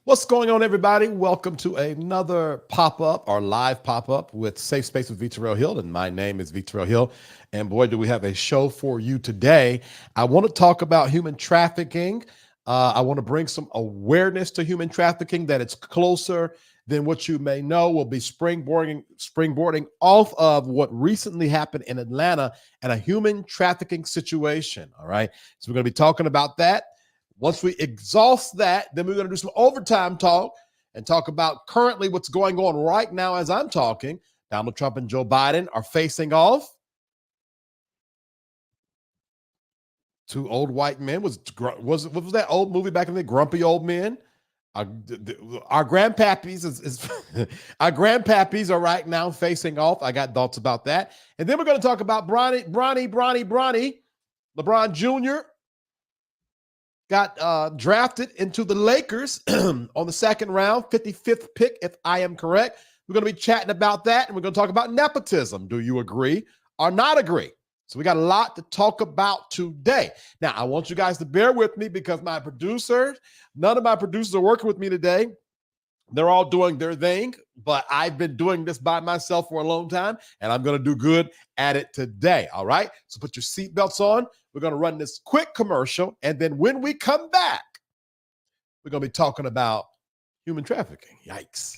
What's going on, everybody? Welcome to another pop-up or live pop-up with SafeSpace with VTerrillHill, and my name is VTerrillHill. And boy, do we have a show for you today. I want to talk about human trafficking. I want to bring some awareness to human trafficking, that it's closer than what you may know. We'll be springboarding off of what recently happened in Atlanta and a human trafficking situation. All right. So we're going to be talking about that. Once we exhaust that, then we're going to do some overtime talk and talk about currently what's going on right now as I'm talking. Donald Trump and Joe Biden are facing off. Two old white men. What was that old movie back in the day? Grumpy Old Men. Our grandpappies our grandpappies are right now facing off. I got thoughts about that. And then we're going to talk about Bronny, LeBron Jr. got drafted into the Lakers on the second round, 55th pick, if I am correct. We're going to be chatting about that, and we're going to talk about nepotism. Do you agree or not agree? So we got a lot to talk about today. Now, I want you guys to bear with me because none of my producers are working with me today. They're all doing their thing, but I've been doing this by myself for a long time, and I'm going to do good at it today, all right? So put your seatbelts on. We're going to run this quick commercial, and then when we come back, we're going to be talking about human trafficking. Yikes.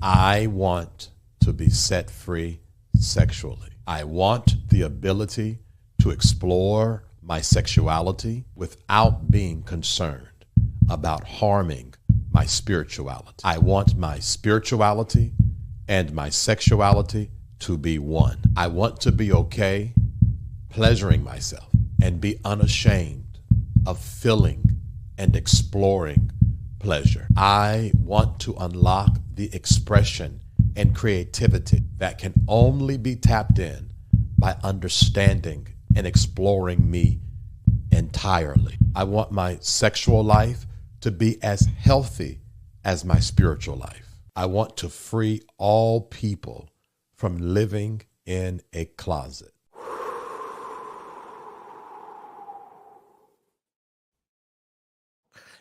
I want to be set free sexually. I want the ability to explore my sexuality without being concerned about harming my spirituality. I want my spirituality and my sexuality to be one. I want to be okay pleasuring myself and be unashamed of feeling and exploring pleasure. I want to unlock the expression and creativity that can only be tapped in by understanding and exploring me entirely. I want my sexual life to be as healthy as my spiritual life. I want to free all people from living in a closet.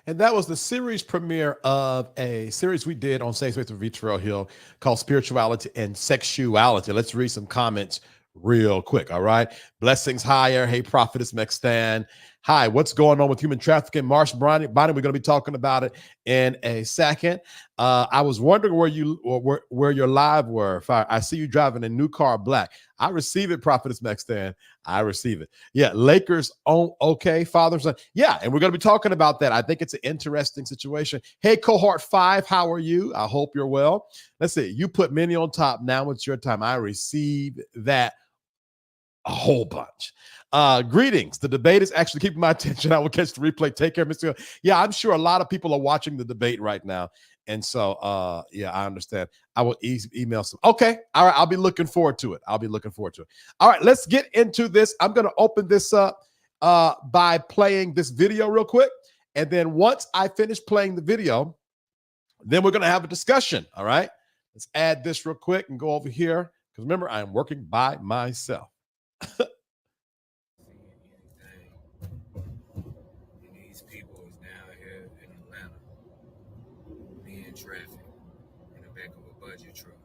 And that was the series premiere of a series we did on SafeSpace with VTerrillHill called Spirituality and Sexuality. Let's read some comments real quick, all right? Blessings higher. Hey, Prophetess Mexstan. Hi, what's going on with human trafficking? Marsh Bonny, we're going to be talking about it in a second. I was wondering where your live were. I see you driving a new car, black. I receive it, Prophetess Mexstan. I receive it. Yeah, Lakers on okay, father, son. Yeah, and we're going to be talking about that. I think it's an interesting situation. Hey, Cohort 5, how are you? I hope you're well. Let's see. You put many on top. Now it's your time. I received that a whole bunch. Greetings. The debate is actually keeping my attention. I will catch the replay. Take care, Mr. Yeah, I'm sure a lot of people are watching the debate right now. And so, yeah, I understand. I will email some. Okay. All right. I'll be looking forward to it. All right. Let's get into this. I'm going to open this up by playing this video real quick. And then once I finish playing the video, then we're going to have a discussion. All right. Let's add this real quick and go over here. Because remember, I am working by myself. These people is down here in Atlanta being trafficked in the back of a budget truck.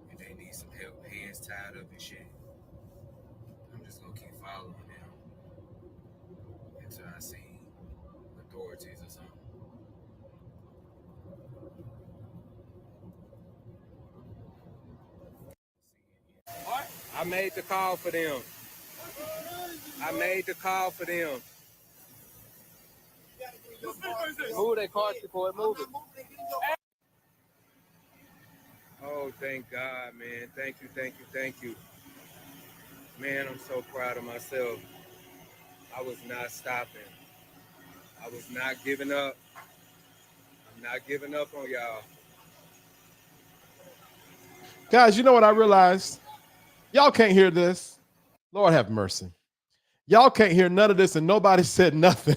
And they need some help, hands tied up and shit. I'm just gonna keep following them until I see authorities or something. I made the call for them. Move that car before it moves. Oh, thank God, man. Thank you. Man, I'm so proud of myself. I was not stopping. I was not giving up. I'm not giving up on y'all. Guys, you know what I realized? Y'all can't hear this. Lord have mercy. Y'all can't hear none of this and nobody said nothing.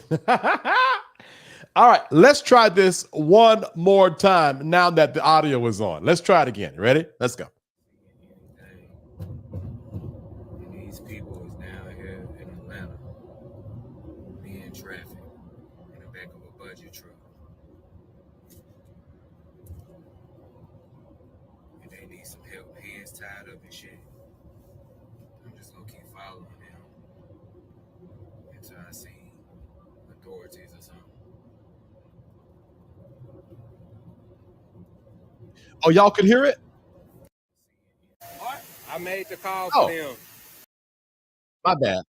All right, let's try this one more time now that the audio is on. Let's try it again. Ready? Let's go. These people is down here in Atlanta traffic in the back of a budget truck. And they need some help, hands tied up and shit. I'm just gonna keep following them until I see authorities or something. Oh, y'all could hear it? I made the call for them. My bad.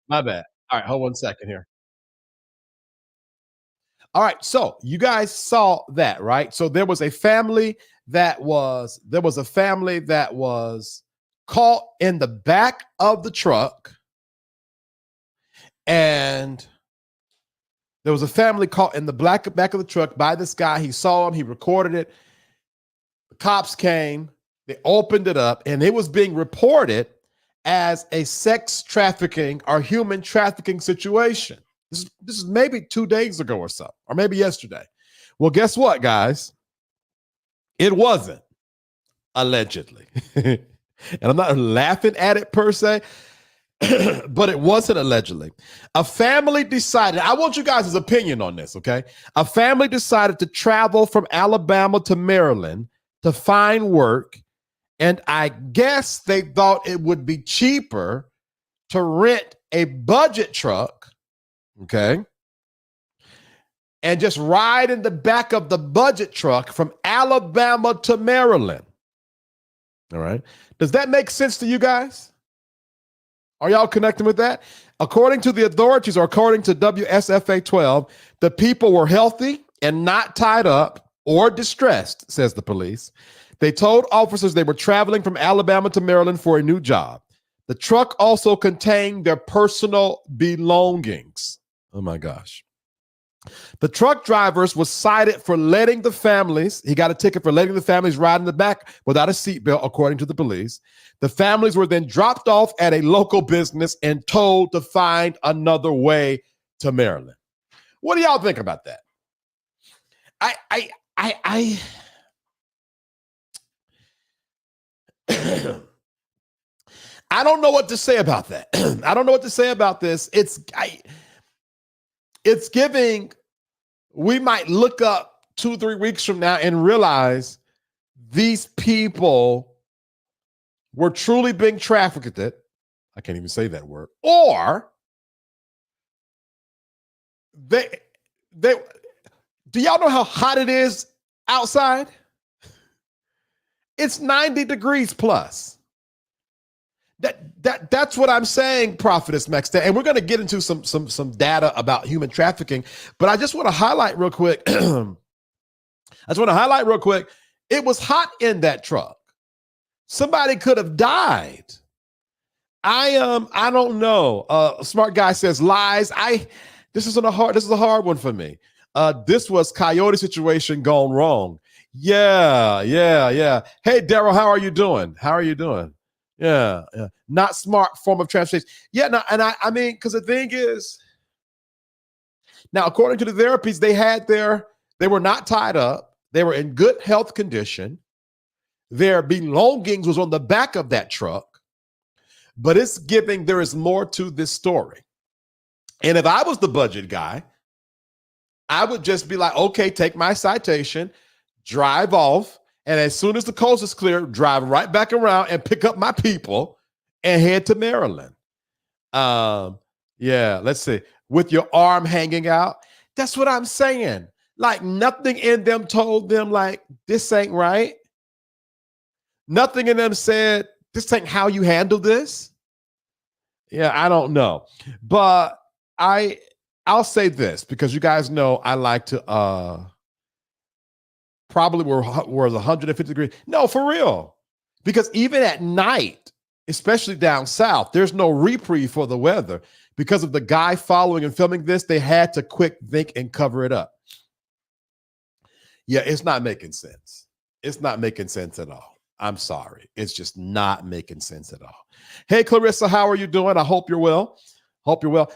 My bad. All right, hold 1 second here. All right, so you guys saw that, right? So there was a family that was caught in the back of the truck, and there was a family caught in the back of the truck by this guy. He saw him, he recorded it. The cops came, they opened it up, and it was being reported as a sex trafficking or human trafficking situation. This is maybe 2 days ago or so, or maybe yesterday. Well, guess what, guys? It wasn't, allegedly. And I'm not laughing at it per se, but it wasn't allegedly. A family decided, I want you guys' opinion on this, okay? A family decided to travel from Alabama to Maryland to find work, and I guess they thought it would be cheaper to rent a budget truck, okay, and just ride in the back of the budget truck from Alabama to Maryland. All right. Does that make sense to you guys? Are y'all connecting with that? According to the authorities, or according to WSFA 12, the people were healthy and not tied up or distressed, says the police. They told officers they were traveling from Alabama to Maryland for a new job. The truck also contained their personal belongings. Oh my gosh. The truck drivers was cited for letting the families, he got a ticket for letting the families ride in the back without a seatbelt, according to the police. The families were then dropped off at a local business and told to find another way to Maryland. What do y'all think about that? I I don't know what to say about that. I don't know what to say about this. It's giving, we might look up 2-3 weeks from now and realize these people were truly being trafficked. I can't even say that word. Or they do y'all know how hot it is outside? It's 90 degrees plus. That's what I'm saying, Prophetess Maxta. And we're going to get into some data about human trafficking, but I just want to highlight real quick. It was hot in that truck. Somebody could have died. I don't know. Smart guy says lies. This is a hard one for me. This was Coyote situation gone wrong. Yeah. Hey, Daryl, how are you doing? Yeah. Not smart form of transportation. Yeah, no, and I mean, because the thing is, now, according to the therapies, they were not tied up. They were in good health condition. Their belongings was on the back of that truck. But it's giving, there is more to this story. And if I was the budget guy, I would just be like, okay, take my citation, drive off, and as soon as the coast is clear, drive right back around and pick up my people and head to Maryland. Yeah, let's see. With your arm hanging out. That's what I'm saying. Like nothing in them told them like, this ain't right. Nothing in them said, this ain't how you handle this. Yeah, I don't know. But I'll say this because you guys know I like to probably were 150 degrees. No, for real. Because even at night, especially down south, there's no reprieve for the weather. Because of the guy following and filming this, they had to quick think and cover it up. Yeah, it's not making sense. It's not making sense at all. I'm sorry. It's just not making sense at all. Hey, Clarissa, how are you doing? I hope you're well.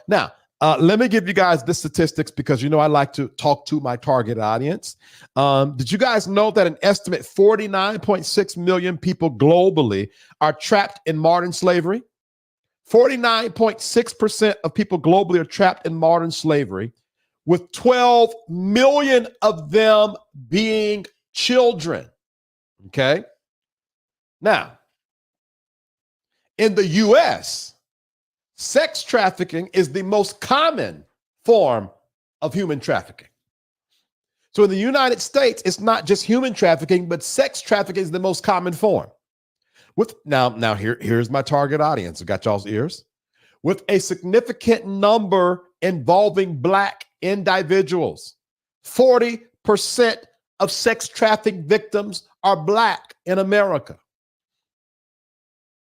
Now, let me give you guys the statistics because, you know, I like to talk to my target audience. Did you guys know that an estimate 49.6 million people globally are trapped in modern slavery? 49.6% of people globally are trapped in modern slavery, with 12 million of them being children. Okay. Now, in the US, sex trafficking is the most common form of human trafficking. So in the United States, it's not just human trafficking, but sex trafficking is the most common form. Here's my target audience. I got y'all's ears. With a significant number involving Black individuals. 40% of sex trafficking victims are Black in America.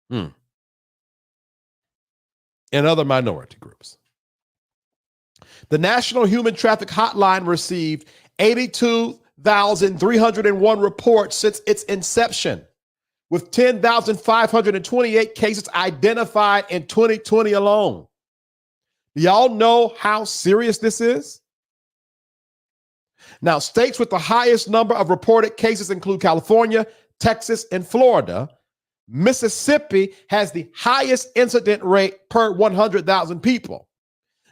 And other minority groups. The National Human Traffic Hotline received 82,301 reports since its inception, with 10,528 cases identified in 2020 alone. Do y'all know how serious this is? Now, states with the highest number of reported cases include California, Texas, and Florida. Mississippi has the highest incident rate per 100,000 people.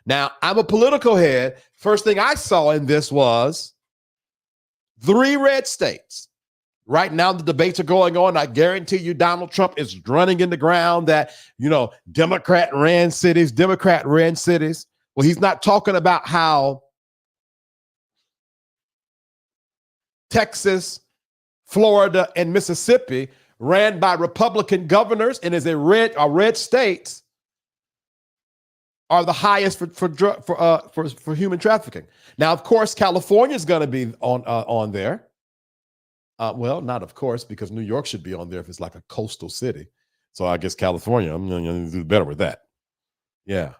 Now, I'm a political head. First thing I saw in this was 3 red states. Right now, the debates are going on. I guarantee you Donald Trump is running in the ground that, Democrat ran cities. Well, he's not talking about how Texas, Florida, and Mississippi ran by Republican governors and is red states are the highest for human trafficking. Now, of course, California is going to be on there. Well, not of course, because New York should be on there if it's like a coastal city. So I guess California, I'm going to do better with that. Yeah.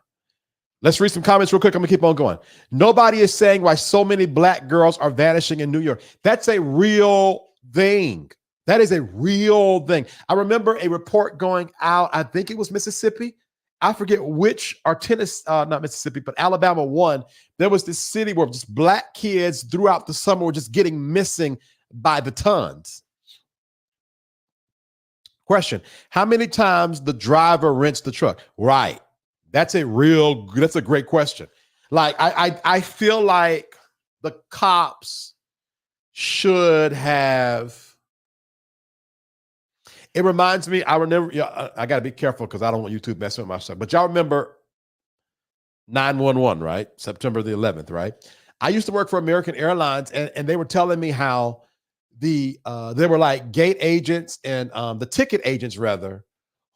Let's read some comments real quick. I'm going to keep on going. Nobody is saying why so many Black girls are vanishing in New York. That's a real thing. That is a real thing. I remember a report going out, I think it was Mississippi. I forget which, or Tennessee, not Mississippi, but Alabama one. There was this city where just Black kids throughout the summer were just getting missing by the tons. Question: how many times the driver rents the truck? Right. That's a great question. Like, I feel like the cops should have. It reminds me, I remember, I got to be careful because I don't want YouTube messing with my stuff. But y'all remember 911, right? September the 11th, right? I used to work for American Airlines, and they were telling me how there were like gate agents and the ticket agents, rather,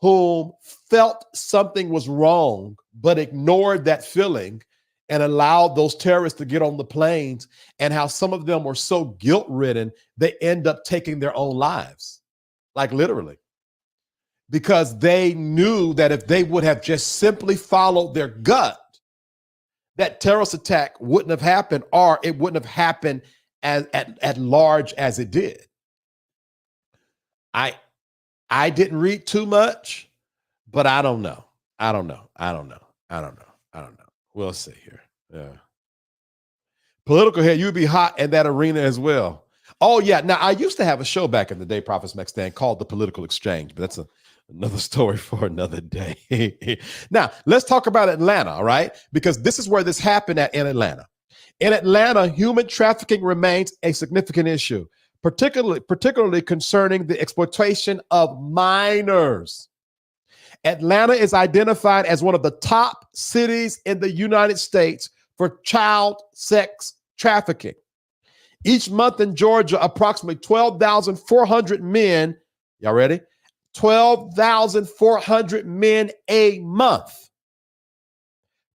who felt something was wrong, but ignored that feeling and allowed those terrorists to get on the planes, and how some of them were so guilt-ridden, they end up taking their own lives. Like literally, because they knew that if they would have just simply followed their gut, that terrorist attack wouldn't have happened, or it wouldn't have happened at large as it did. I didn't read too much, but I don't know. I don't know. We'll see here. Yeah. Political head, you'd be hot in that arena as well. Oh, yeah. Now, I used to have a show back in the day, Prophets Max Stand, called The Political Exchange, but that's another story for another day. Now, let's talk about Atlanta, all right? Because this is where this happened in Atlanta. In Atlanta, human trafficking remains a significant issue, particularly concerning the exploitation of minors. Atlanta is identified as one of the top cities in the United States for child sex trafficking. Each month in Georgia, approximately 12,400 men, y'all ready? 12,400 men a month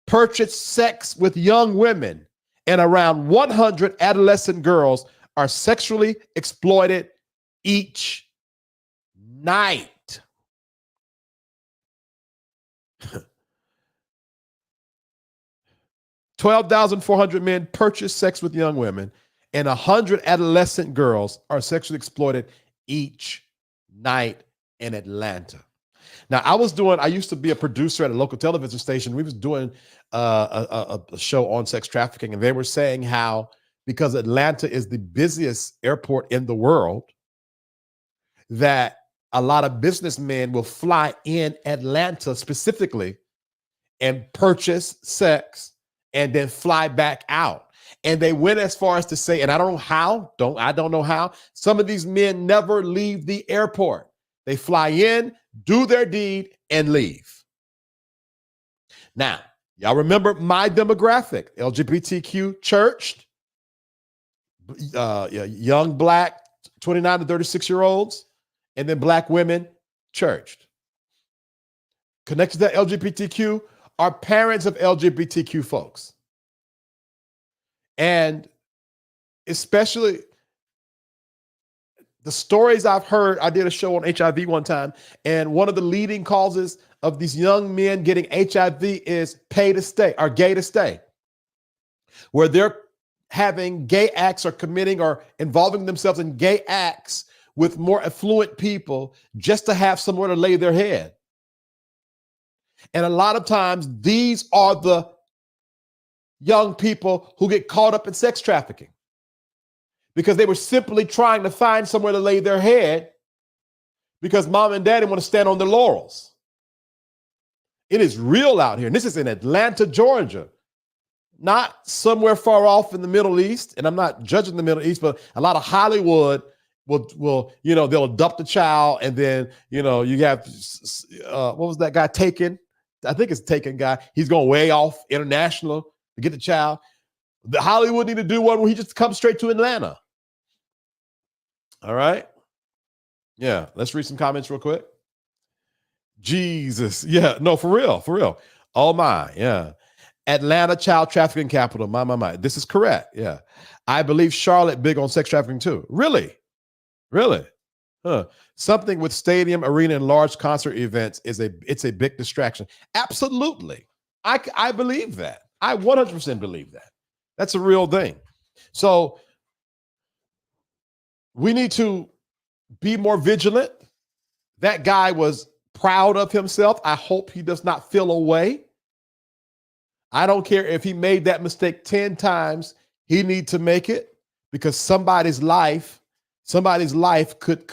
purchase sex with young women, and around 100 adolescent girls are sexually exploited each night. 12,400 men purchase sex with young women, and 100 adolescent girls are sexually exploited each night in Atlanta. Now, I used to be a producer at a local television station. We was doing a show on sex trafficking, and they were saying how, because Atlanta is the busiest airport in the world, that a lot of businessmen will fly in Atlanta specifically and purchase sex and then fly back out. And they went as far as to say, and I don't know how, some of these men never leave the airport. They fly in, do their deed, and leave. Now, y'all remember my demographic, LGBTQ churched, young black 29 to 36-year-olds, and then black women churched. Connected to LGBTQ are parents of LGBTQ folks. And especially the stories I've heard, I did a show on HIV one time, and one of the leading causes of these young men getting HIV is pay to stay or gay to stay, where they're having gay acts or committing or involving themselves in gay acts with more affluent people just to have somewhere to lay their head. And a lot of times these are the young people who get caught up in sex trafficking because they were simply trying to find somewhere to lay their head because mom and daddy want to stand on their laurels. It is real out here. And this is in Atlanta, Georgia, not somewhere far off in the Middle East. And I'm not judging the Middle East, but a lot of Hollywood will they'll adopt a child. And then, you have, what was that guy, Taken? I think it's Taken guy. He's going way off international to get the child. The Hollywood need to do one where he just comes straight to Atlanta. All right. Yeah. Let's read some comments real quick. Jesus. Yeah. No, for real. Oh my. Yeah. Atlanta child trafficking capital. My. This is correct. Yeah. I believe Charlotte big on sex trafficking too. Really? Huh. Something with stadium, arena, and large concert events it's a big distraction. Absolutely. I believe that. I 100% believe that. That's a real thing. So we need to be more vigilant. That guy was proud of himself. I hope he does not feel away. I don't care if he made that mistake 10 times. He needs to make it because somebody's life could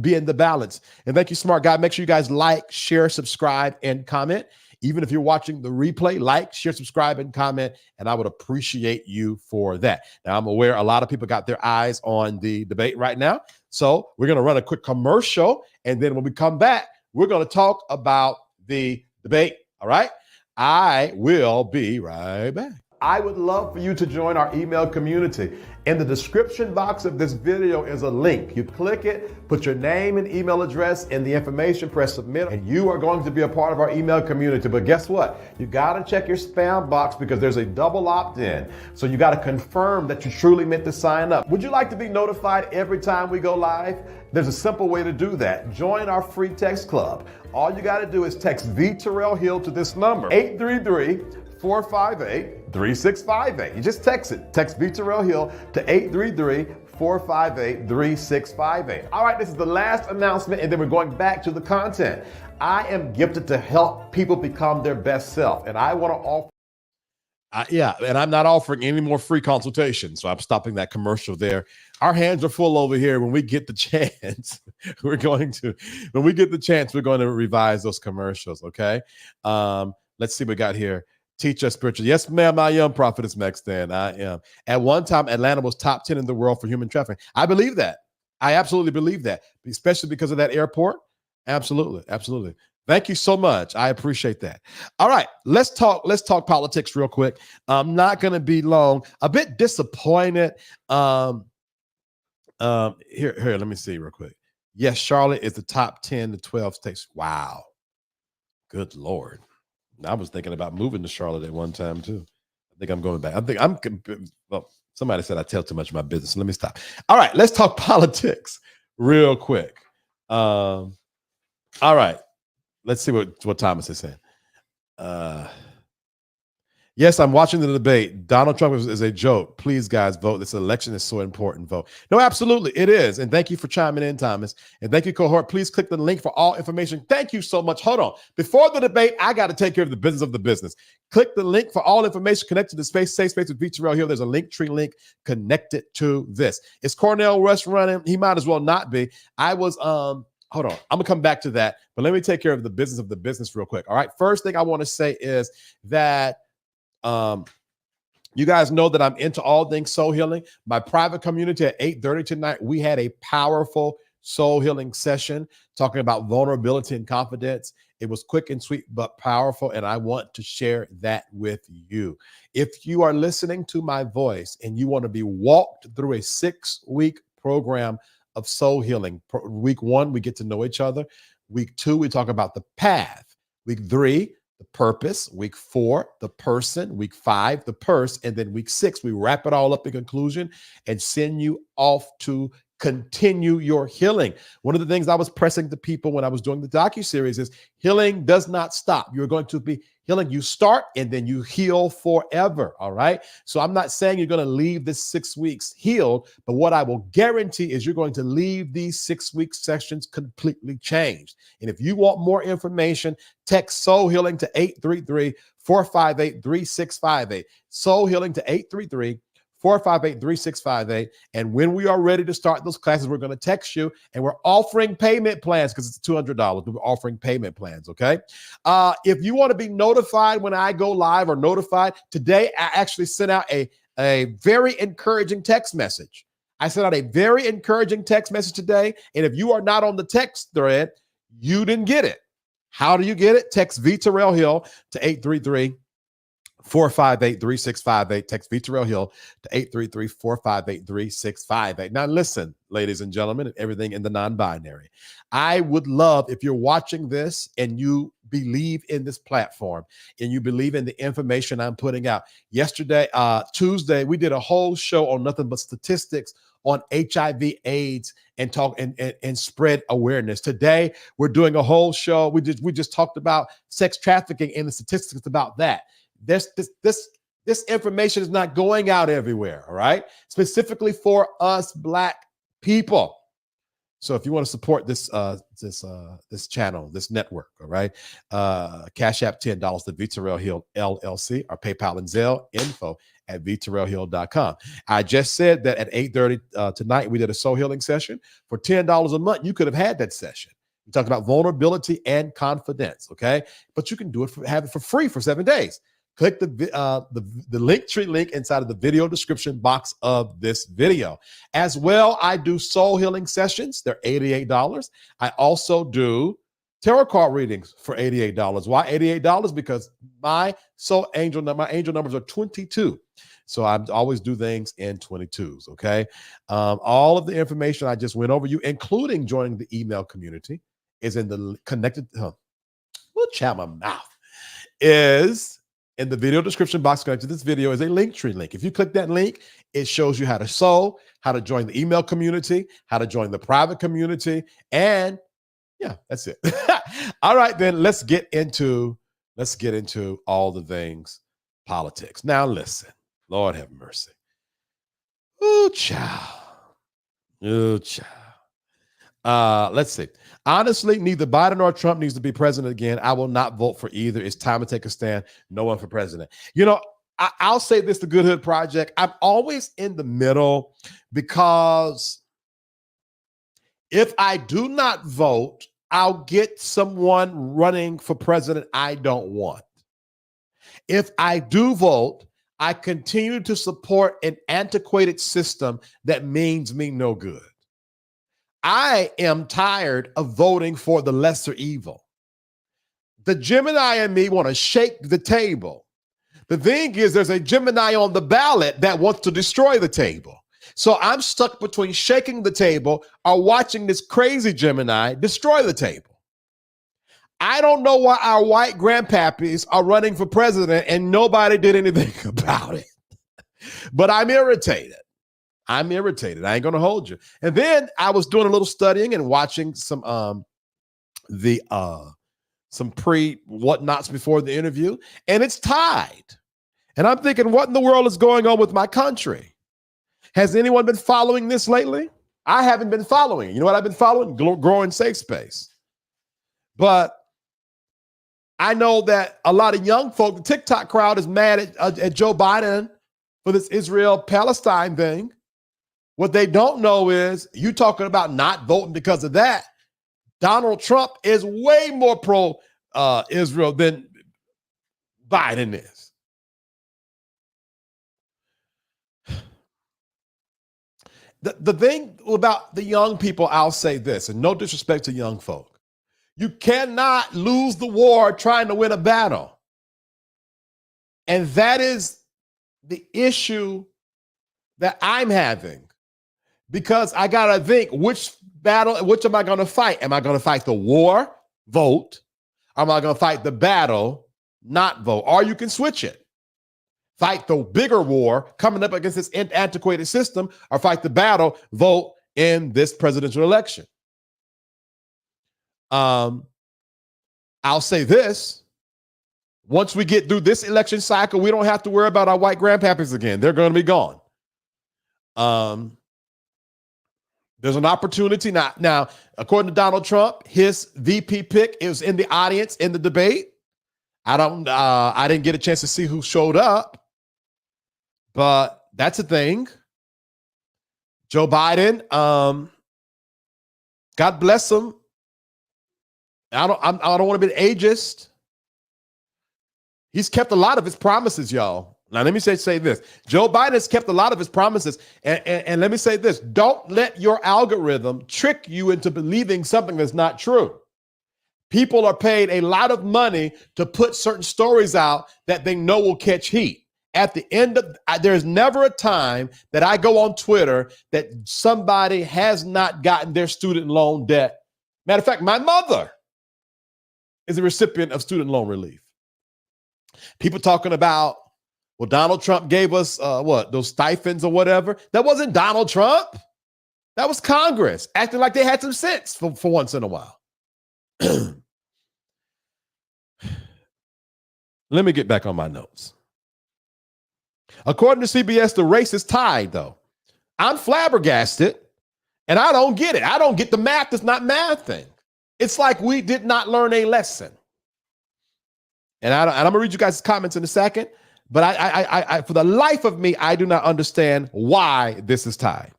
be in the balance. And thank you, smart guy. Make sure you guys like, share, subscribe, and comment. Even if you're watching the replay, like, share, subscribe, and comment, and I would appreciate you for that. Now, I'm aware a lot of people got their eyes on the debate right now, so we're going to run a quick commercial, and then when we come back, we're going to talk about the debate, all right? I will be right back. I would love for you to join our email community. In the description box of this video is a link. You click it, put your name and email address in the information, press submit, and you are going to be a part of our email community. But guess what? You got to check your spam box because there's a double opt-in. So you got to confirm that you truly meant to sign up. Would you like to be notified every time we go live? There's a simple way to do that. Join our free text club. All you got to do is text VTerrillHill to this number, 833-458-3658. You just text it. Text VTerrillHill to 833-458-3658. All right, this is the last announcement, and then we're going back to the content. I am gifted to help people become their best self, and I want to offer. And I'm not offering any more free consultation, so I'm stopping that commercial there. Our hands are full over here. When we get the chance, we're going to revise those commercials, okay? Let's see what we got here. Teach us spiritual. Yes, ma'am, I am Prophetess Mexican. I am. At one time, Atlanta was top 10 in the world for human trafficking. I believe that. I absolutely believe that, especially because of that airport. Absolutely. Thank you so much. I appreciate that. All right, let's talk politics real quick. I'm not going to be long. A bit disappointed. Here, let me see real quick. Yes, Charlotte is the top 10 to 12 states. Wow. Good Lord. I was thinking about moving to Charlotte at one time too. I think I'm going back. Somebody said I tell too much of my business. So let me stop. All right, let's talk politics real quick. All right. Let's see what Thomas is saying. Yes, I'm watching the debate. Donald Trump is a joke. Please, guys, vote. This election is so important. Vote. No, absolutely. It is. And thank you for chiming in, Thomas. And thank you, cohort. Please click the link for all information. Thank you so much. Hold on. Before the debate, I got to take care of the business of the business. Click the link for all information connected to SafeSpace with VTerrillHill. There's a Linktree link connected to this. Is Cornell Rush running? He might as well not be. I was hold on. I'm gonna come back to that, but let me take care of the business real quick. All right. First thing I want to say is that you guys know that I'm into all things soul healing. My private community at 8:30 tonight, we had a powerful soul healing session talking about vulnerability and confidence. It was quick and sweet, but powerful. And I want to share that with you. If you are listening to my voice and you want to be walked through a 6-week program of soul healing, week 1, we get to know each other. Week 2, we talk about the path. Week 3, the purpose. Week 4, the person. Week 5, the purse. And then week 6, we wrap it all up in conclusion and send you off to continue your healing. One of the things I was pressing to people when I was doing the docuseries is healing does not stop. You're going to be healing. You start and then you heal forever. All right. So I'm not saying you're going to leave this 6 weeks healed, but what I will guarantee is you're going to leave these 6-week sessions completely changed. And if you want more information, text Soul Healing to 833-458-3658. Soul Healing to 833-458-3658. And when we are ready to start those classes, we're going to text you, and we're offering payment plans because it's $200. We're offering payment plans, okay? If you want to be notified when I go live or notified, today I actually sent out a very encouraging text message. I sent out a very encouraging text message today, and if you are not on the text thread, you didn't get it. How do you get it? Text VTerrillHill to 833-458-3658. Text VTerrillHill to 833-458-3658. Now listen, ladies and gentlemen, and everything in the non-binary. I would love if you're watching this and you believe in this platform and you believe in the information I'm putting out. Yesterday, Tuesday, we did a whole show on nothing but statistics on HIV, AIDS, and talk and spread awareness. Today, we're doing a whole show. We just talked about sex trafficking and the statistics about that. This information is not going out everywhere, all right? Specifically for us Black people. So if you want to support this channel, this network, all right, Cash App $10 to VTerrillHill LLC, or PayPal and Zelle, info@VTerrillHill.com. I just said that at 8:30 tonight, we did a soul healing session. For $10 a month, you could have had that session. We talked about vulnerability and confidence, okay? But you can have it for free for 7 days. Click the Linktree link inside of the video description box of this video. As well, I do soul healing sessions. They're $88. I also do tarot card readings for $88. Why $88? Because my angel numbers are 22. So I always do things in 22s, okay? All of the information I just went over you, including joining the email community, is in the connected, we'll chat my mouth, is in the video description box connected to this video is a Linktree link. If you click that link, it shows you how to sow, how to join the email community, how to join the private community, and yeah, that's it. All right, then let's get into all the things politics. Now listen, Lord have mercy. Ooh, child. Ooh, child. Let's see. Honestly, neither Biden nor Trump needs to be president again. I will not vote for either. It's time to take a stand. No one for president. You know, I'll say this, the Good Hood Project. I'm always in the middle because if I do not vote, I'll get someone running for president I don't want. If I do vote, I continue to support an antiquated system that means me no good. I am tired of voting for the lesser evil. The Gemini and me want to shake the table. The thing is, there's a Gemini on the ballot that wants to destroy the table. So I'm stuck between shaking the table or watching this crazy Gemini destroy the table. I don't know why our white grandpappies are running for president and nobody did anything about it. But I'm irritated. I ain't going to hold you. And then I was doing a little studying and watching some pre-whatnots before the interview, and it's tied. And I'm thinking, what in the world is going on with my country? Has anyone been following this lately? I haven't been following. You know what I've been following? Growing SafeSpace. But I know that a lot of young folk, the TikTok crowd, is mad at Joe Biden for this Israel-Palestine thing. What they don't know is you talking about not voting because of that. Donald Trump is way more pro Israel than Biden is. The thing about the young people, I'll say this, and no disrespect to young folk, you cannot lose the war trying to win a battle. And that is the issue that I'm having, because I got to think, which am I going to fight? Am I going to fight the war? Vote. Am I going to fight the battle? Not vote. Or you can switch it. Fight the bigger war coming up against this antiquated system, or fight the battle, vote in this presidential election. I'll say this. Once we get through this election cycle, we don't have to worry about our white grandpappies again. They're going to be gone. There's an opportunity now, according to Donald Trump, his VP pick is in the audience in the debate. I didn't get a chance to see who showed up, but that's a thing. Joe Biden, God bless him. I don't want to be ageist. He's kept a lot of his promises, y'all. Now, let me say this. Joe Biden has kept a lot of his promises. And let me say this. Don't let your algorithm trick you into believing something that's not true. People are paid a lot of money to put certain stories out that they know will catch heat. At the end of, there's never a time that I go on Twitter that somebody has not gotten their student loan debt. Matter of fact, my mother is a recipient of student loan relief. People talking about, well, Donald Trump gave us those stipends or whatever. That wasn't Donald Trump. That was Congress acting like they had some sense for once in a while. Let me get back on my notes. According to CBS, the race is tied, though. I'm flabbergasted, and I don't get it. I don't get the math. It's not math thing. It's like we did not learn a lesson. And I'm going to read you guys' comments in a second, but I for the life of me, I do not understand why this is tied.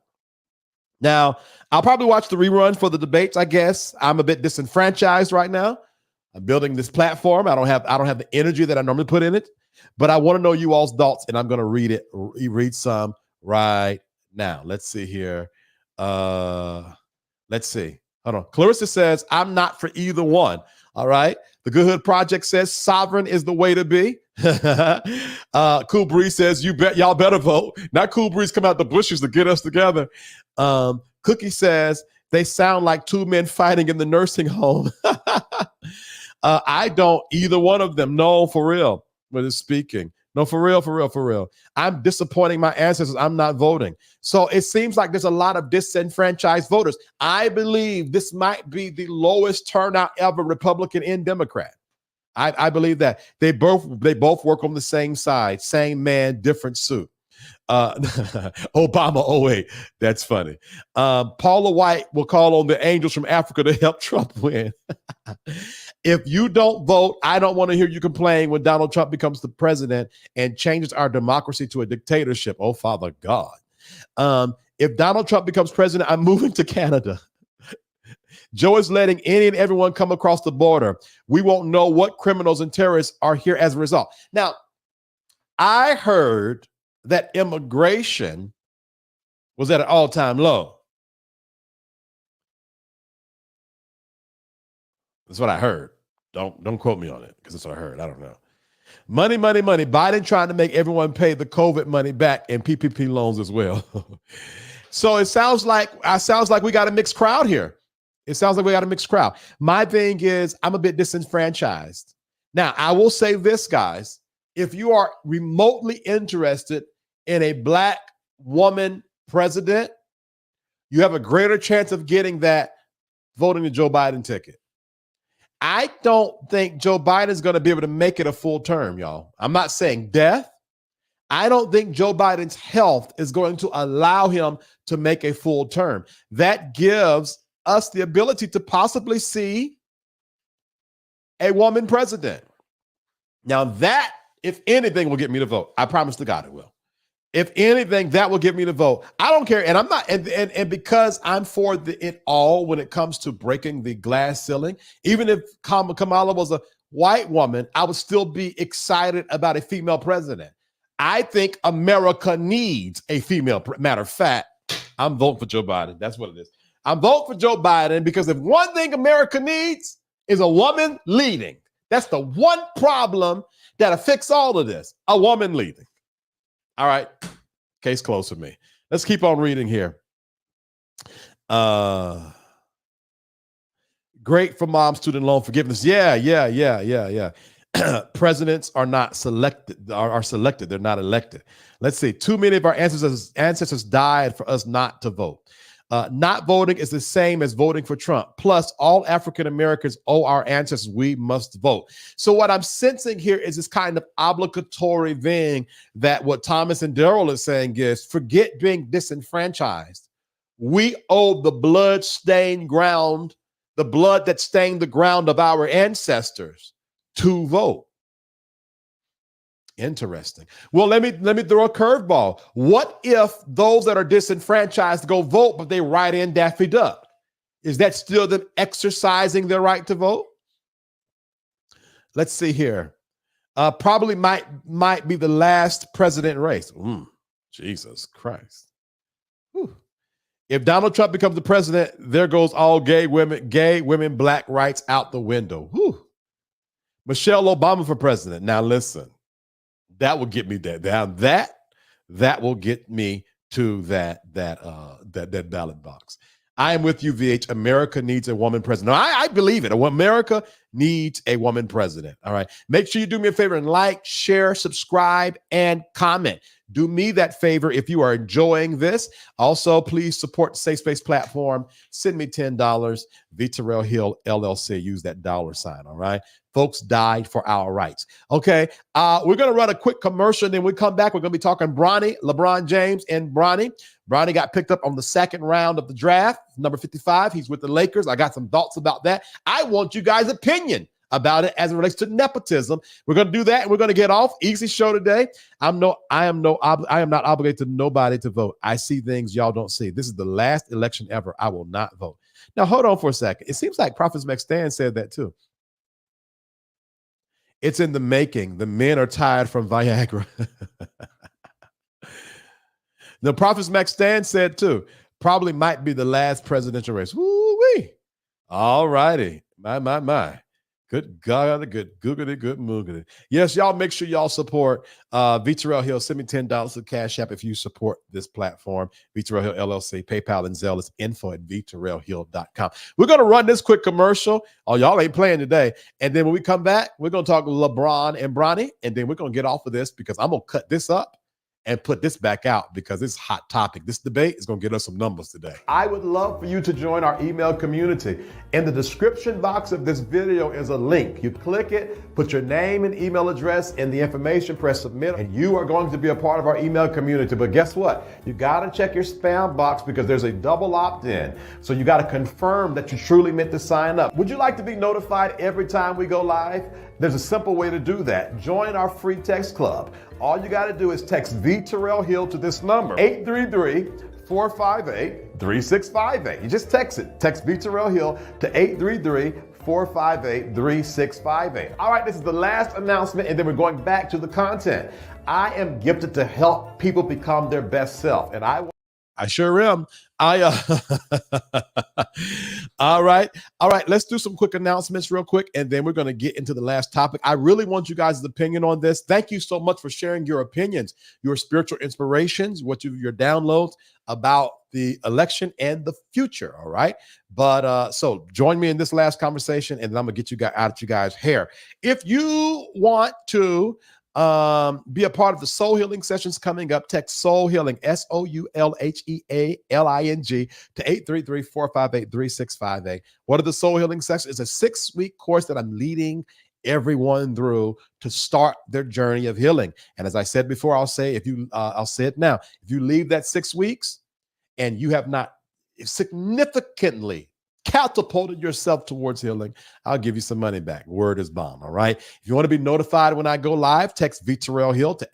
Now, I'll probably watch the rerun for the debates, I guess. I'm a bit disenfranchised right now. I'm building this platform. I don't have the energy that I normally put in it, but I want to know you all's thoughts, and I'm going to read some right now. Let's see here. Let's see. Hold on. Clarissa says, I'm not for either one. All right. The Good Hood Project says sovereign is the way to be. Cool Breeze says, y'all better vote. Not Cool Breeze come out the bushes to get us together. Cookie says, they sound like two men fighting in the nursing home. I don't either one of them. No, for real. But it's speaking. No, for real. I'm disappointing my ancestors. I'm not voting. So it seems like there's a lot of disenfranchised voters. I believe this might be the lowest turnout ever, Republican and Democrat. I believe that. They both work on the same side, same man, different suit. Obama 08. That's funny. Paula White will call on the angels from Africa to help Trump win. If you don't vote, I don't want to hear you complain when Donald Trump becomes the president and changes our democracy to a dictatorship. Oh, Father God. If Donald Trump becomes president, I'm moving to Canada. Joe is letting any and everyone come across the border. We won't know what criminals and terrorists are here as a result. Now, I heard that immigration was at an all-time low. That's what I heard. Don't quote me on it, because that's what I heard. I don't know. Money. Biden trying to make everyone pay the COVID money back and PPP loans as well. So it sounds like we got a mixed crowd here. My thing is, I'm a bit disenfranchised. Now, I will say this, guys. If you are remotely interested in a Black woman president, you have a greater chance of getting that voting the Joe Biden ticket. I don't think Joe Biden is going to be able to make it a full term, y'all. I'm not saying death. I don't think Joe Biden's health is going to allow him to make a full term. That gives us the ability to possibly see a woman president. Now that, if anything, will get me to vote. I promise to God it will. If anything, that will get me to vote. I don't care. And I'm not, and because I'm for it all when it comes to breaking the glass ceiling, even if Kamala was a white woman, I would still be excited about a female president. I think America needs a female. Matter of fact, I'm voting for Joe Biden. That's what it is. I'm voting for Joe Biden because if one thing America needs is a woman leading. That's the one problem that'll fix all of this. A woman leading. All right. Case closed for me. Let's keep on reading here. Great for mom student loan forgiveness. Yeah. Presidents are not selected, are selected. They're not elected. Let's see. Too many of our ancestors died for us not to vote. Not voting is the same as voting for Trump. Plus, all African Americans owe our ancestors. We must vote. So what I'm sensing here is this kind of obligatory thing that what Thomas and Daryl is saying is forget being disenfranchised. We owe the blood-stained ground, the blood that stained the ground of our ancestors to vote. Interesting. Well, let me throw a curveball. What if those that are disenfranchised go vote, but they write in Daffy Duck? Is that still them exercising their right to vote? Let's see here. Probably might be the last president race. Jesus Christ. Whew. If Donald Trump becomes the president, there goes all gay women, black rights out the window. Whew. Michelle Obama for president. Now listen. That will get me there. That will get me to that ballot box. I am with you, VH. America needs a woman president. No, I believe it. America needs a woman president. All right. Make sure you do me a favor and like, share, subscribe, and comment. Do me that favor if you are enjoying this. Also, please support the SafeSpace platform. Send me $10. VTerrillHill LLC. Use that $sign. All right. Folks died for our rights. Okay. We're going to run a quick commercial. Then we come back. We're going to be talking Bronny, LeBron James, and Bronny. Bronny got picked up on the second round of the draft, number 55. He's with the Lakers. I got some thoughts about that. I want you guys' opinion about it as it relates to nepotism. We're going to do that, and we're going to get off. Easy show today. I am not obligated to nobody to vote. I see things y'all don't see. This is the last election ever. I will not vote. Now, hold on for a second. It seems like Prophet McStan said that too. It's in the making. The men are tired from Viagra. The Prophet McStan said too, probably might be the last presidential race. Woo-wee. All righty. My. Good God, good googity, good moogity. Yes, y'all make sure y'all support VTerrillHill. Send me $10 to Cash App if you support this platform. VTerrillHill LLC, PayPal, and Zelle is info@VTerrillHill.com. We're going to run this quick commercial. Oh, y'all ain't playing today. And then when we come back, we're going to talk Lebron and Bronny. And then we're going to get off of this because I'm going to cut this up and put this back out because it's a hot topic. This debate is going to get us some numbers today. I would love for you to join our email community. In the description box of this video is a link. You click it, put your name and email address in the information, press submit, and you are going to be a part of our email community. But guess what? You got to check your spam box because there's a double opt-in. So you got to confirm that you truly meant to sign up. Would you like to be notified every time we go live? There's a simple way to do that. Join our free text club. All you got to do is text VTerrillHill to this number, 833-458-3658. You just text it. Text VTerrillHill to 833-458-3658. All right, this is the last announcement, and then we're going back to the content. I am gifted to help people become their best self, and I sure am. All right. Let's do some quick announcements real quick, and then we're going to get into the last topic. I really want you guys' opinion on this. Thank you so much for sharing your opinions, your spiritual inspirations, your downloads about the election and the future. All right. But so join me in this last conversation, and then I'm going to get you guys out of you guys' hair. If you want to be a part of the soul healing sessions coming up, text soul healing, SOULHEALING to 833-458-3658. What are the soul healing sessions? It's a 6-week course that I'm leading everyone through to start their journey of healing. And as I said before, I'll say it now. If you leave that 6 weeks and you have not significantly catapulted yourself towards healing, I'll give you some money back. Word is bond. All right. If you want to be notified when I go live, text VTerrillHill to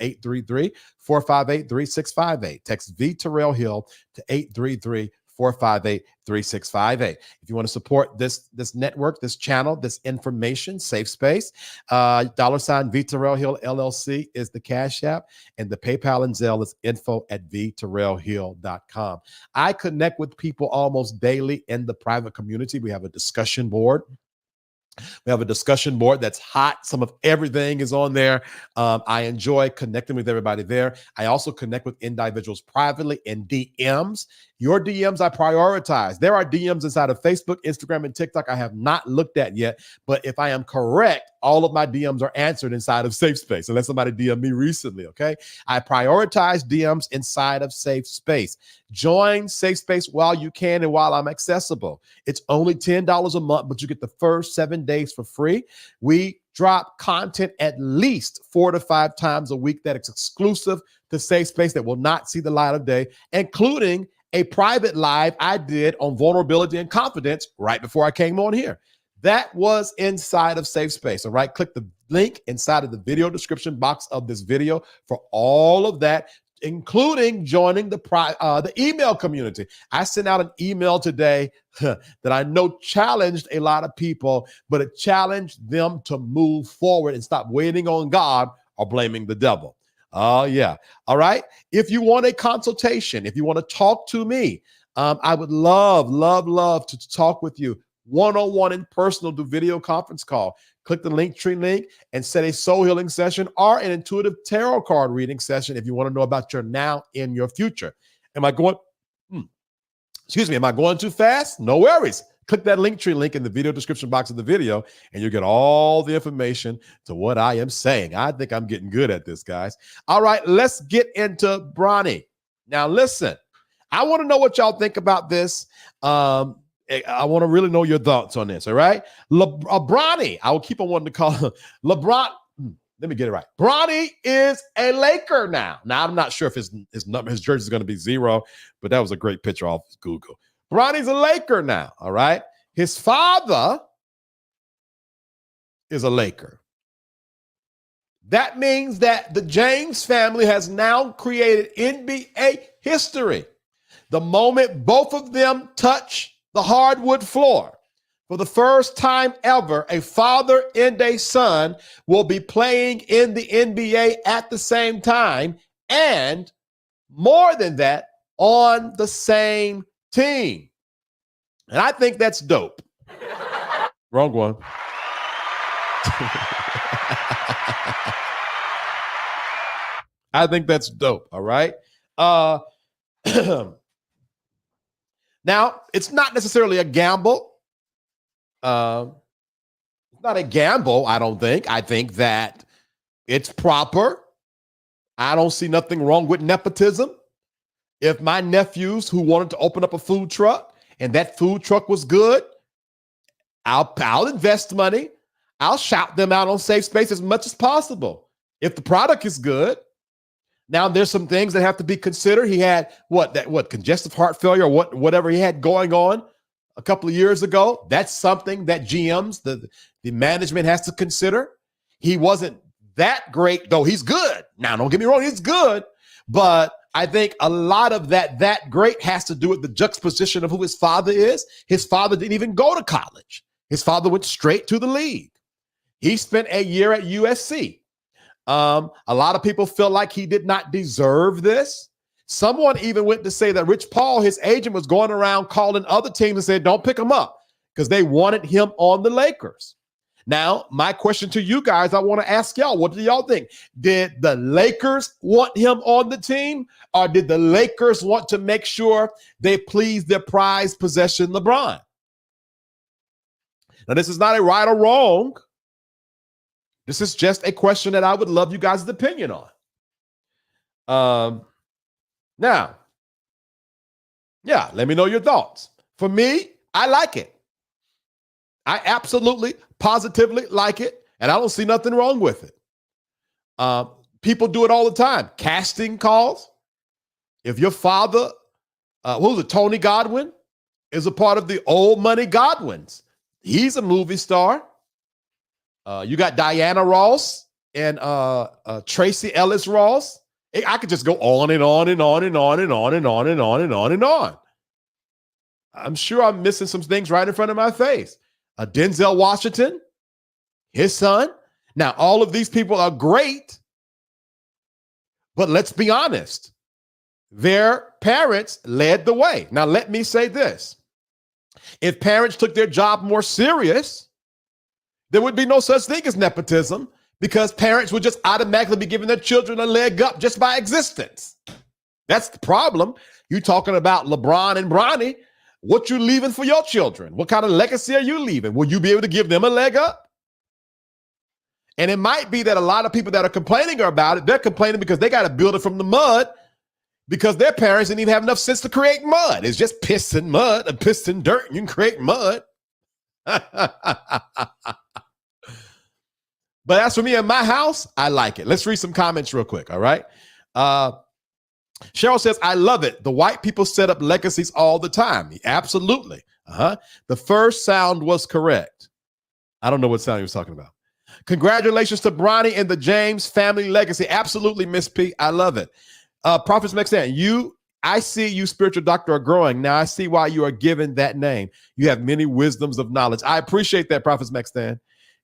833-458-3658. Text VTerrillHill to 833-458-3658. If you want to support this network, this channel, this information, SafeSpace, $ VTerrillHill LLC is the Cash App, and the PayPal and Zelle is info@VTerrillHill.com. I connect with people almost daily in the private community. We have a discussion board. We have a discussion board that's hot. Some of everything is on there. I enjoy connecting with everybody there. I also connect with individuals privately in DMs. Your DMs I prioritize. There are DMs inside of Facebook, Instagram, and TikTok I have not looked at yet. But if I am correct, all of my DMs are answered inside of SafeSpace, unless somebody DM'd me recently, okay? I prioritize DMs inside of SafeSpace. Join SafeSpace while you can and while I'm accessible. It's only $10 a month, but you get the first 7 days for free. We drop content at least 4 to 5 times a week that is exclusive to SafeSpace that will not see the light of day, including a private live I did on vulnerability and confidence right before I came on here. That was inside of SafeSpace. All right, click the link inside of the video description box of this video for all of that, including joining the email community. I sent out an email today that I know challenged a lot of people, but it challenged them to move forward and stop waiting on God or blaming the devil. Oh, yeah. All right. If you want a consultation, if you want to talk to me, I would love to talk with you one-on-one in personal, do video conference call. Click the Linktree link and set a soul healing session or an intuitive tarot card reading session if you want to know about your now and your future. Am I going too fast? No worries. Click that Linktree link in the video description box of the video, and you get all the information to what I am saying. I think I'm getting good at this, guys. All right, let's get into Bronny. Now, listen, I want to know what y'all think about this. I want to really know your thoughts on this, all right? Bronny, I will keep on wanting to call him Lebron. Let me get it right. Bronny is a Laker now. Now, I'm not sure if his jersey is going to be 0, but that was a great picture off Google. Bronny's a Laker now, all right? His father is a Laker. That means that the James family has now created NBA history. The moment both of them touch the hardwood floor, for the first time ever, a father and a son will be playing in the NBA at the same time, and more than that, on the same team. And I think that's dope. Wrong one. I think that's dope, all right? Now, it's not necessarily a gamble. It's not a gamble, I don't think. I think that it's proper. I don't see nothing wrong with nepotism. If my nephews who wanted to open up a food truck and that food truck was good, I'll invest money. I'll shout them out on SafeSpace as much as possible. If the product is good. Now, there's some things that have to be considered. He had congestive heart failure or whatever he had going on a couple of years ago. That's something that GMs, the management has to consider. He wasn't that great, though he's good. Now, don't get me wrong, he's good. But I think a lot of that great has to do with the juxtaposition of who his father is. His father didn't even go to college. His father went straight to the league. He spent a year at USC. A lot of people feel like he did not deserve this. Someone even went to say that Rich Paul, his agent, was going around calling other teams and said, don't pick him up because they wanted him on the Lakers. Now, my question to you guys, I want to ask y'all, what do y'all think? Did the Lakers want him on the team, or did the Lakers want to make sure they please their prized possession, LeBron? Now, this is not a right or wrong. This is just a question that I would love you guys' opinion on. Now, yeah, let me know your thoughts. For me, I like it. I absolutely, positively like it, and I don't see nothing wrong with it. People do it all the time. Casting calls. If your father, Tony Godwin? is a part of the old money Godwins. He's a movie star. You got Diana Ross and Tracy Ellis Ross. I could just go on and on and on and on and on and on and on and on and on. I'm sure I'm missing some things right in front of my face. Denzel Washington, his son. Now, all of these people are great, but let's be honest. Their parents led the way. Now, let me say this. If parents took their job more serious, there would be no such thing as nepotism, because parents would just automatically be giving their children a leg up just by existence. That's the problem. You talking about Lebron and Bronny. What you leaving for your children? What kind of legacy are you leaving? Will you be able to give them a leg up? And it might be that a lot of people that are complaining about it, they're complaining because they got to build it from the mud because their parents didn't even have enough sense to create mud. It's just piss and mud and piss and dirt, and you can create mud. But as for me in my house, I like it. Let's read some comments real quick, all right? Cheryl says, I love it. The white people set up legacies all the time. Absolutely. The first sound was correct. I don't know what sound he was talking about. Congratulations to Bronny and the James family legacy. Absolutely, Miss P. I love it. Prophets Mexan, I see you, spiritual doctor, are growing. Now I see why you are given that name. You have many wisdoms of knowledge. I appreciate that, Prophets Mexan.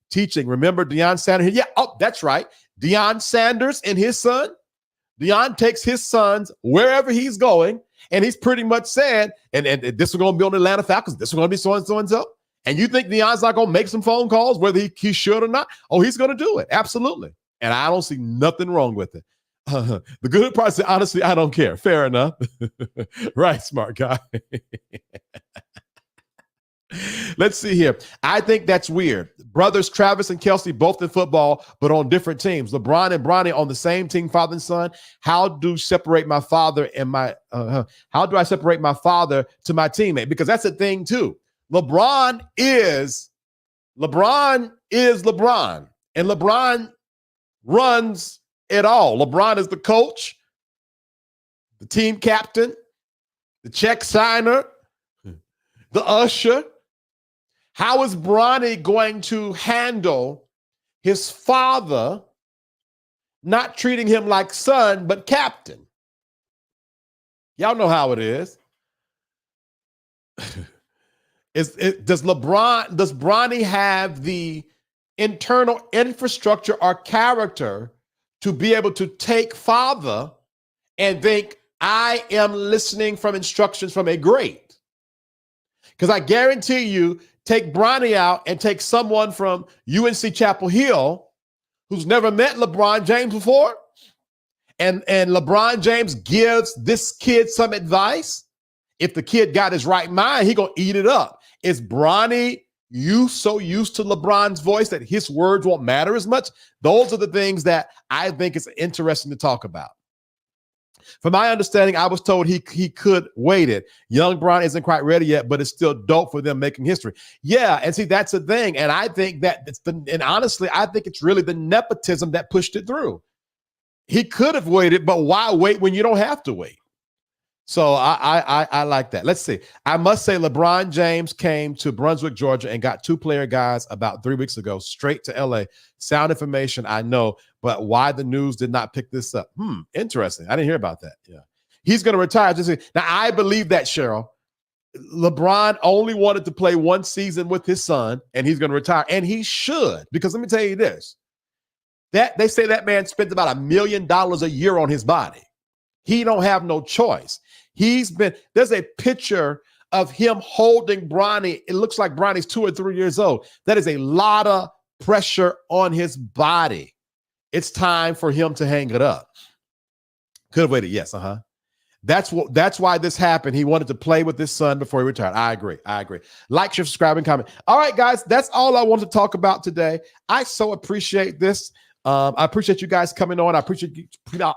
Teaching. Remember Deion Sanders? Yeah, oh, that's right. Deion Sanders and his son. Deion takes his sons wherever he's going, and he's pretty much said, and this is going to be on the Atlanta Falcons. This is going to be so and so and so. And you think Deion's not going to make some phone calls, whether he should or not? Oh, he's going to do it. Absolutely. And I don't see nothing wrong with it. The good part is, honestly, I don't care. Fair enough. Right, smart guy. Let's see here. I think that's weird. Brothers Travis and Kelsey both in football, but on different teams. LeBron and Bronny on the same team, father and son. How do I separate my father to my teammate? Because that's a thing too. LeBron is LeBron, and LeBron runs it all. LeBron is the coach, the team captain, the check signer, the usher. How is Bronny going to handle his father not treating him like son, but captain? Y'all know how it is. Does Bronny have the internal infrastructure or character to be able to take father and think, I am listening from instructions from a great? Because I guarantee you, take Bronny out and take someone from UNC Chapel Hill who's never met LeBron James before, and LeBron James gives this kid some advice. If the kid got his right mind, he gonna eat it up. Is Bronny so used to LeBron's voice that his words won't matter as much? Those are the things that I think is interesting to talk about. From my understanding, I was told he could wait it. Young Bron isn't quite ready yet, but it's still dope for them making history. Yeah, and see, that's the thing. And I think that honestly, I think it's really the nepotism that pushed it through. He could have waited, but why wait when you don't have to wait? So I like that. Let's see. I must say LeBron James came to Brunswick, Georgia, and got 2 player guys about 3 weeks ago, straight to LA. Sound information, I know, but why the news did not pick this up? Interesting. I didn't hear about that. Yeah. He's going to retire. Now, I believe that, Cheryl. LeBron only wanted to play 1 season with his son, and he's going to retire. And he should, because let me tell you this. That they say that man spends about $1 million a year on his body. He don't have no choice. There's a picture of him holding Bronny. It looks like Bronny's 2 or 3 years old. That is a lot of pressure on his body. It's time for him to hang it up. Could have waited. Yes. That's why this happened. He wanted to play with his son before he retired. I agree. Like, share, subscribe, and comment. All right, guys, that's all I want to talk about today. I so appreciate this. I appreciate you guys coming on. I appreciate you. Let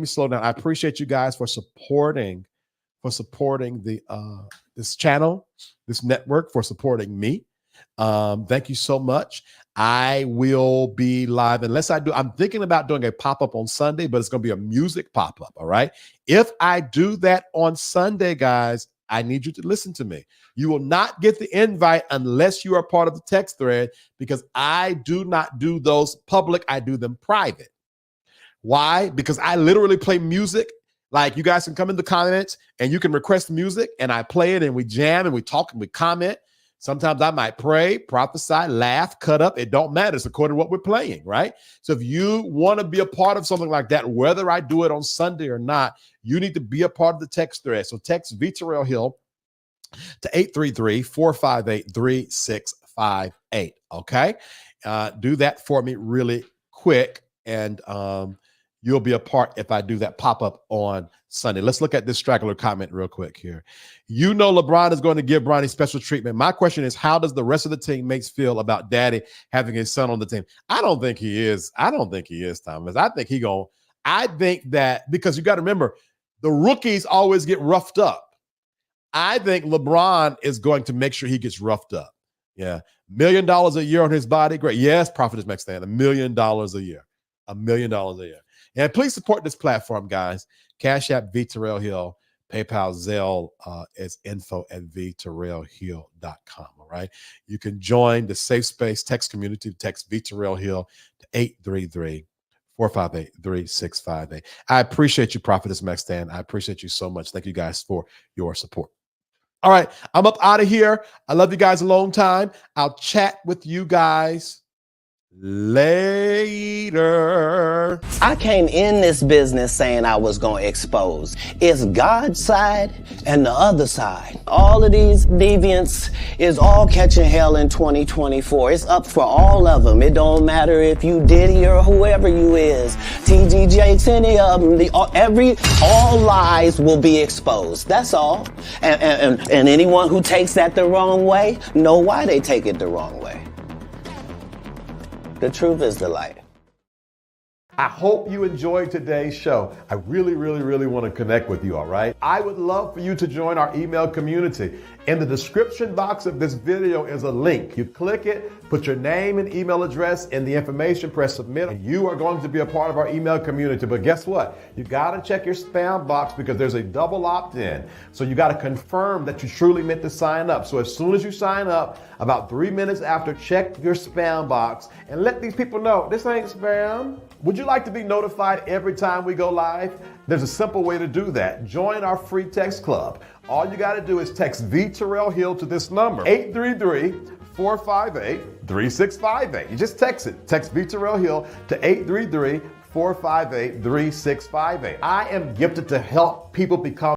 me slow down. I appreciate you guys for supporting the this channel, this network, for supporting me. Thank you so much. I will be live unless I'm thinking about doing a pop-up on Sunday, but it's going to be a music pop-up. All right. If I do that on Sunday, guys, I need you to listen to me. You will not get the invite unless you are part of the text thread, because I do not do those public. I do them private. Why? Because I literally play music. Like, you guys can come in the comments and you can request music and I play it and we jam and we talk and we comment. Sometimes I might pray, prophesy, laugh, cut up. It don't matter. It's according to what we're playing, right? So if you want to be a part of something like that, whether I do it on Sunday or not, you need to be a part of the text thread. So text VTerrillHill to 833-458-3658. Okay? Do that for me really quick, and you'll be a part if I do that pop-up on Sunday. Let's look at this straggler comment real quick here. You know LeBron is going to give Bronny special treatment. My question is, how does the rest of the teammates feel about daddy having his son on the team? I don't think he is. I don't think he is, Thomas. I think that, because you got to remember, the rookies always get roughed up. I think LeBron is going to make sure he gets roughed up. Yeah. $1 million a year on his body. Great. Yes, Prophetess Maxtan, $1 million a year. $1 million a year. And please support this platform, guys. Cash App, VTerrillHill, PayPal, Zelle is info@VTerrillHill.com. All right. You can join the SafeSpace text community. Text VTerrillHill to 833-458-3658. I appreciate you, Prophetess Maxtan. I appreciate you so much. Thank you guys for your support. All right. I'm up out of here. I love you guys a long time. I'll chat with you guys later. I came in this business saying I was going to expose. It's God's side and the other side. All of these deviants is all catching hell in 2024. It's up for all of them. It don't matter if you Diddy or whoever you is. TG Jakes, any of them. All lies will be exposed. That's all. And anyone who takes that the wrong way, know why they take it the wrong way. The truth is the light. I hope you enjoyed today's show. I really, really, really want to connect with you, all right? I would love for you to join our email community. In the description box of this video is a link. You click it, put your name and email address in the information, press submit, and you are going to be a part of our email community. But guess what? You got to check your spam box, because there's a double opt-in. So you got to confirm that you truly meant to sign up. So as soon as you sign up, about 3 minutes after, check your spam box and let these people know this ain't spam. Would you like to be notified every time we go live? There's a simple way to do that. Join our free text club. All you got to do is text VTerrillHill to this number, 833-458-3658. You just text it. Text VTerrillHill to 833-458-3658. I am gifted to help people become